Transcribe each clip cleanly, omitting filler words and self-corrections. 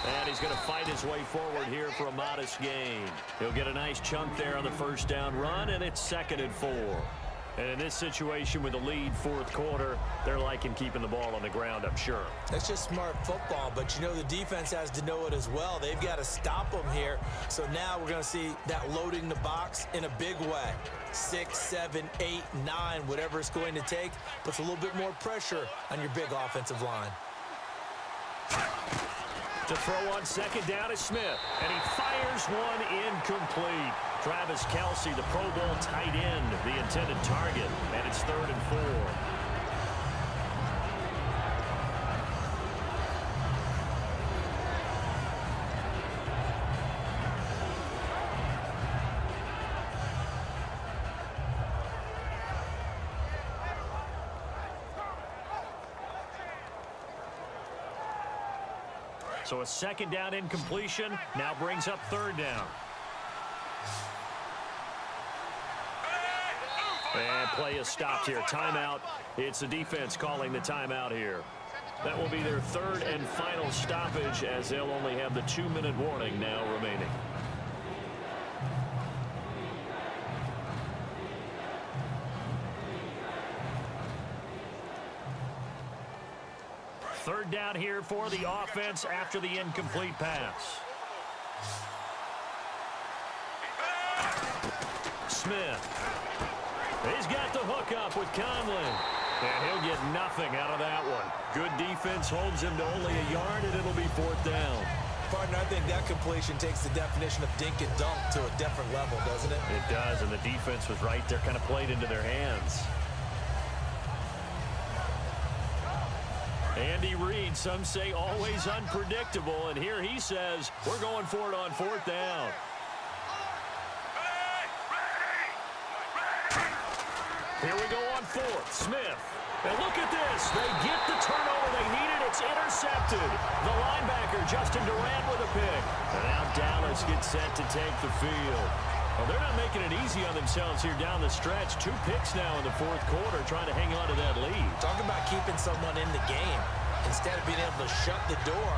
And he's going to fight his way forward here for a modest gain. He'll get a nice chunk there on the first down run, and it's 2nd and 4. And in this situation with the lead fourth quarter, they're liking keeping the ball on the ground, I'm sure. That's just smart football, but you know the defense has to know it as well. They've got to stop them here. So now we're going to see that loading the box in a big way. 6, 7, 8, 9, whatever it's going to take, puts a little bit more pressure on your big offensive line. To throw on 2nd down is Smith, and he fires one incomplete. Travis Kelce, the Pro Bowl tight end, the intended target, and it's 3rd and 4. So a 2nd down incompletion now brings up 3rd down. And play is stopped here. Timeout. It's the defense calling the timeout here. That will be their 3rd and final stoppage, as they'll only have the 2-minute warning now remaining. Third down here for the offense after the incomplete pass. Smith. He's got the hook up with Conley. And he'll get nothing out of that one. Good defense holds him to only a yard, and it'll be 4th down. Partner, I think that completion takes the definition of dink and dunk to a different level, doesn't it? It does, and the defense was right there, kind of played into their hands. Andy Reid, some say always unpredictable, and here he says we're going for it on 4th down. Here we go on 4th. Smith. And look at this. They get the turnover they needed. It's intercepted. The linebacker, Justin Durant, with a pick. And now Dallas gets set to take the field. Well, they're not making it easy on themselves here down the stretch. 2 picks now in the fourth quarter, trying to hang on to that lead. Talk about keeping someone in the game. Instead of being able to shut the door,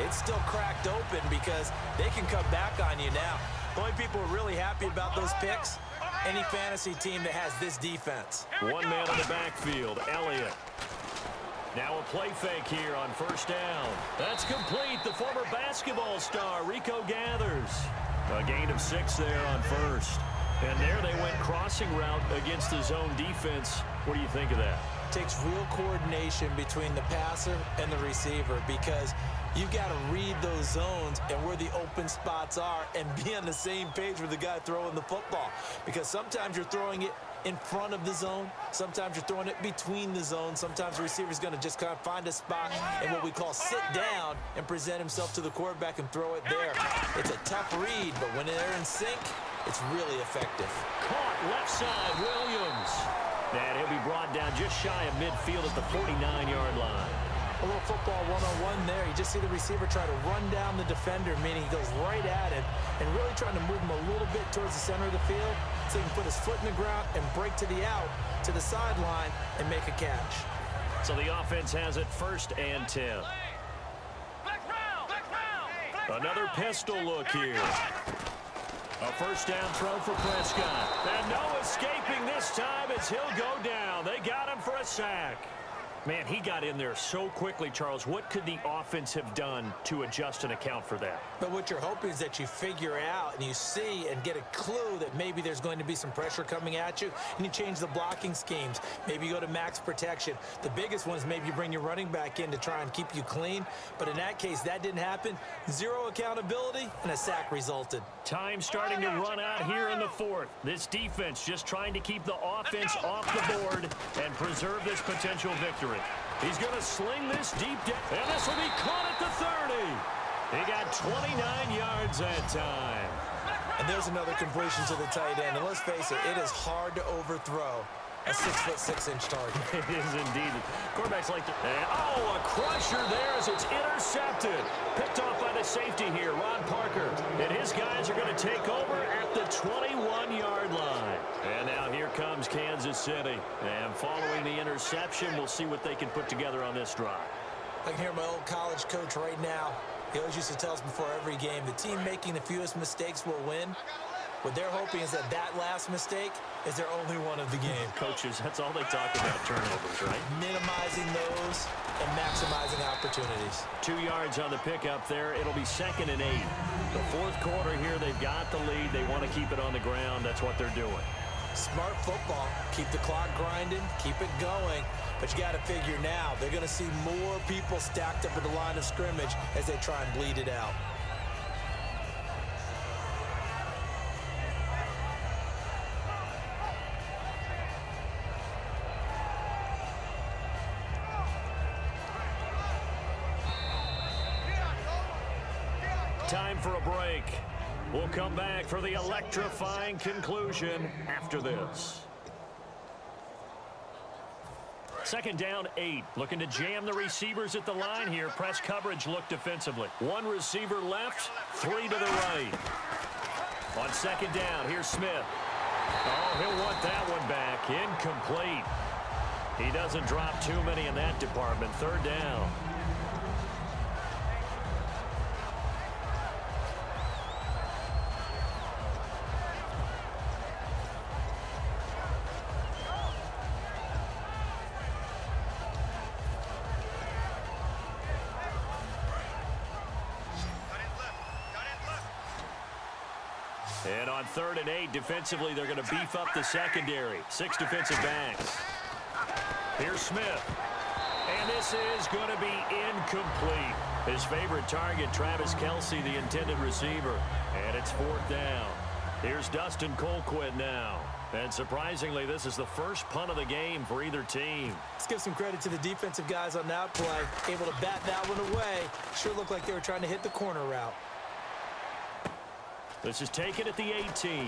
it's still cracked open because they can come back on you now. The only people who are really happy about those picks, any fantasy team that has this defense. One man in the backfield, Elliott. Now a play fake here on 1st down. That's complete. The former basketball star, Rico Gathers. A gain of 6 there on 1st. And there they went crossing route against the zone defense. What do you think of that? Takes real coordination between the passer and the receiver because you've got to read those zones and where the open spots are and be on the same page with the guy throwing the football. Because sometimes you're throwing it in front of the zone. Sometimes you're throwing it between the zones. Sometimes the receiver's going to just kind of find a spot and what we call sit down and present himself to the quarterback and throw it there. It's a tough read, but when they're in sync, it's really effective. Caught left side, Williams. And he'll be brought down just shy of midfield at the 49-yard line. A little football one-on-one there. You just see the receiver try to run down the defender, meaning he goes right at it and really trying to move him a little bit towards the center of the field so he can put his foot in the ground and break to the out, to the sideline, and make a catch. So the offense has it 1st and 10. Another pistol look here. A 1st down throw for Prescott. And no escaping this time as he'll go down. They got him for a sack. Man, he got in there so quickly, Charles. What could the offense have done to adjust and account for that? But what you're hoping is that you figure out and you see and get a clue that maybe there's going to be some pressure coming at you, and you change the blocking schemes. Maybe you go to max protection. The biggest one is maybe you bring your running back in to try and keep you clean. But in that case, that didn't happen. Zero accountability, and a sack resulted. Time starting to run out here in the 4th. This defense just trying to keep the offense off the board and preserve this potential victory. He's going to sling this deep down, and this will be caught at the 30. He got 29 yards that time. And there's another completion to the tight end. And let's face it, it is hard to overthrow a 6'6" target. It is indeed. Quarterbacks like to... Oh, a crusher there as it's intercepted. Picked off by the safety here, Ron Parker. And his guys are going to take over at the 21-yard line. And now here comes Kansas City. And following the interception, we'll see what they can put together on this drive. I can hear my old college coach right now He always used to tell us before every game, the team making the fewest mistakes will win. What they're hoping is that that last mistake is their only one of the game. Coaches, that's all they talk about, turnovers, right? Minimizing those and maximizing opportunities. 2 yards on the pickup there. It'll be 2nd and 8. The fourth quarter here, they've got the lead. They want to keep it on the ground. That's what they're doing. Smart football. Keep the clock grinding. Keep it going. But you got to figure now, they're going to see more people stacked up at the line of scrimmage as they try and bleed it out. Time for a break. We'll come back for the electrifying conclusion after this. 2nd down, 8. Looking to jam the receivers at the line here. Press coverage look defensively. 1 receiver left, 3 to the right. On 2nd down, here's Smith. Oh, he'll want that one back. Incomplete. He doesn't drop too many in that department. 3rd down. And on 3rd and 8, defensively, they're going to beef up the secondary. 6 defensive backs. Here's Smith. And this is going to be incomplete. His favorite target, Travis Kelce, the intended receiver. And it's 4th down. Here's Dustin Colquitt now. And surprisingly, this is the first punt of the game for either team. Let's give some credit to the defensive guys on that play. Able to bat that one away. Sure looked like they were trying to hit the corner route. This is taken at the 18.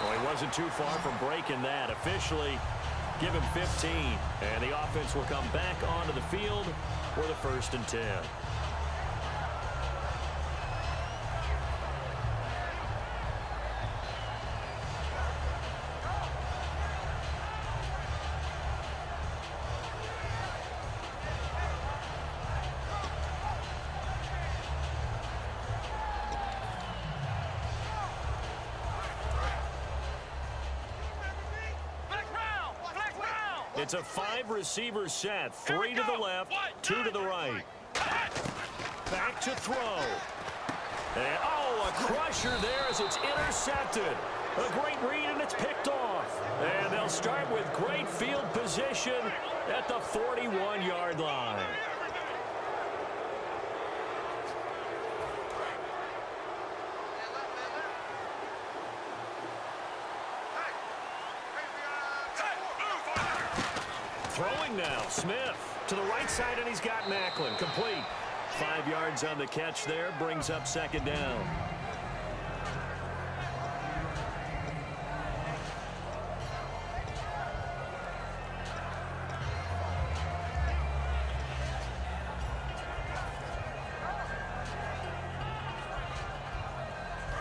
Well, he wasn't too far from breaking that. Officially, give him 15. And the offense will come back onto the field for the 1st and 10. It's a 5-receiver set. 3 to the left, 2 to the right. Back to throw. And, oh, a crusher there as it's intercepted. A great read, and it's picked off. And they'll start with great field position at the 41-yard line. Throwing now, Smith to the right side, and he's got Macklin. Complete. 5 yards on the catch there, brings up 2nd down.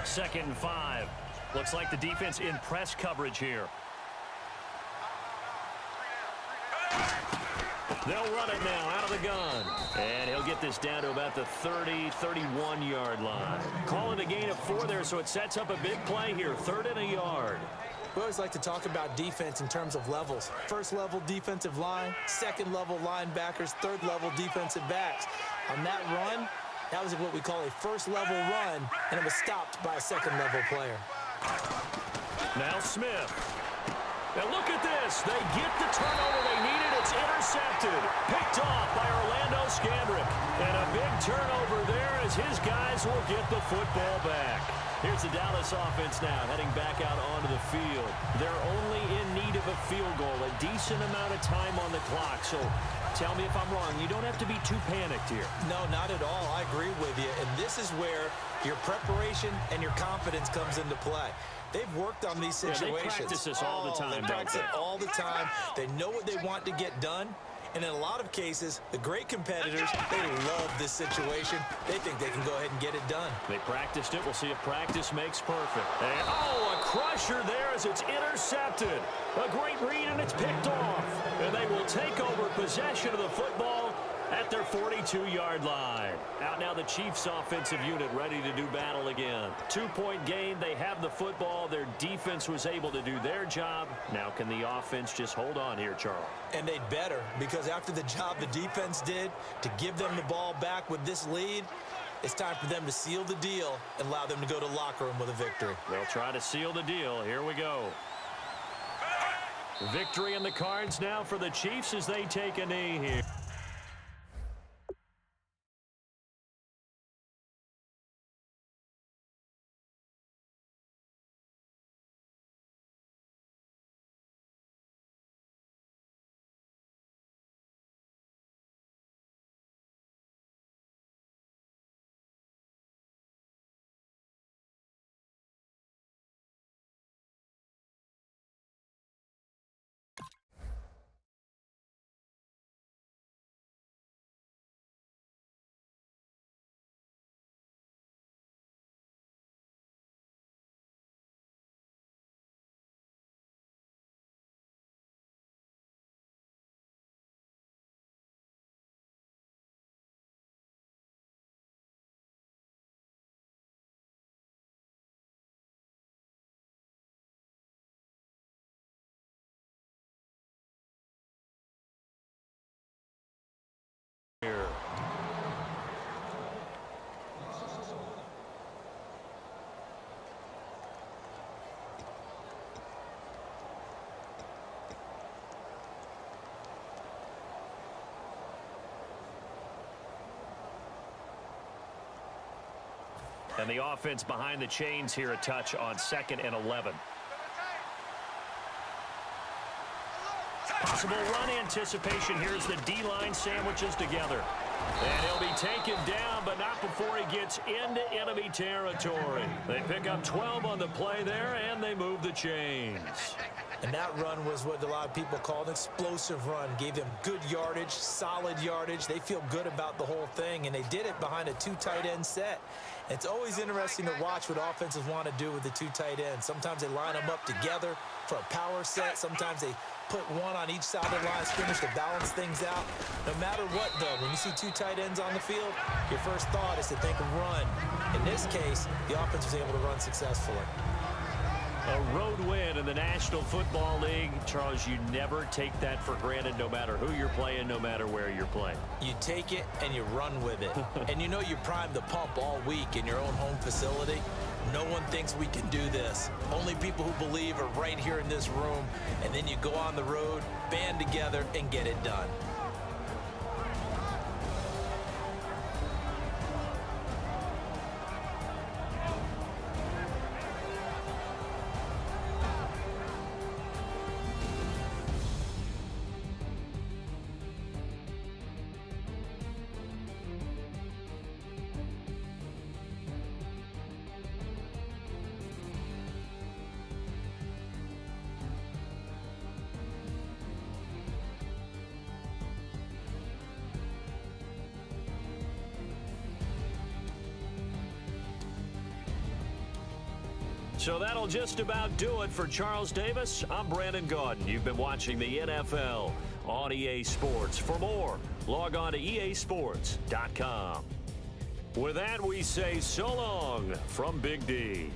Second and 5. Looks like the defense in press coverage here. They'll run it now out of the gun. And he'll get this down to about the 30, 31-yard line. Calling a gain of 4 there, so it sets up a big play here. 3rd and a yard. We always like to talk about defense in terms of levels. 1st level defensive line, 2nd level linebackers, 3rd level defensive backs. On that run, that was what we call a 1st level run, and it was stopped by a 2nd level player. Now Smith. Now look at this. They get the turnover they needed. It's intercepted. Picked off by Orlando Scandrick. And a big turnover there as his guys will get the football back. Here's the Dallas offense now heading back out onto the field. They're only in need of a field goal, a decent amount of time on the clock. So tell me if I'm wrong. You don't have to be too panicked here. No, not at all. I agree with you. And this is where your preparation and your confidence comes into play. They've worked on these situations. Yeah, they practice this all the time. They practice it all the time. They know what they want to get done. And in a lot of cases, the great competitors, they love this situation. They think they can go ahead and get it done. They practiced it. We'll see if practice makes perfect. And, oh, a crusher there as it's intercepted. A great read, and it's picked off. And they will take over possession of the football at their 42-yard line. Out now the Chiefs offensive unit ready to do battle again. 2-point game. They have the football. Their defense was able to do their job. Now can the offense just hold on here, Charles? And they'd better, because after the job the defense did to give them the ball back with this lead, it's time for them to seal the deal and allow them to go to the locker room with a victory. They'll try to seal the deal. Here we go. Victory in the cards now for the Chiefs as they take a knee here. Here. And the offense behind the chains here, a touch on 2nd and 11. Possible run anticipation. Here's the D-line sandwiches together. And he'll be taken down, but not before he gets into enemy territory. They pick up 12 on the play there, and they move the chains. And that run was what a lot of people call an explosive run. Gave them good yardage, solid yardage. They feel good about the whole thing, and they did it behind a 2 tight end set. It's always interesting to watch what offenses want to do with the 2 tight ends. Sometimes they line them up together for a power set. Sometimes they put one on each side of the line of scrimmage to balance things out. No matter what, though, when you see 2 tight ends on the field, your first thought is to think of run. In this case, the offense was able to run successfully. A road win in the National Football League. Charles, you never take that for granted, no matter who you're playing, no matter where you're playing. You take it and you run with it. And you know you primed the pump all week in your own home facility. No one thinks we can do this. Only people who believe are right here in this room. And then you go on the road, band together, and get it done. So that'll just about do it for Charles Davis. I'm Brandon Gaudin. You've been watching the NFL on EA Sports. For more, log on to easports.com. With that, we say so long from Big D.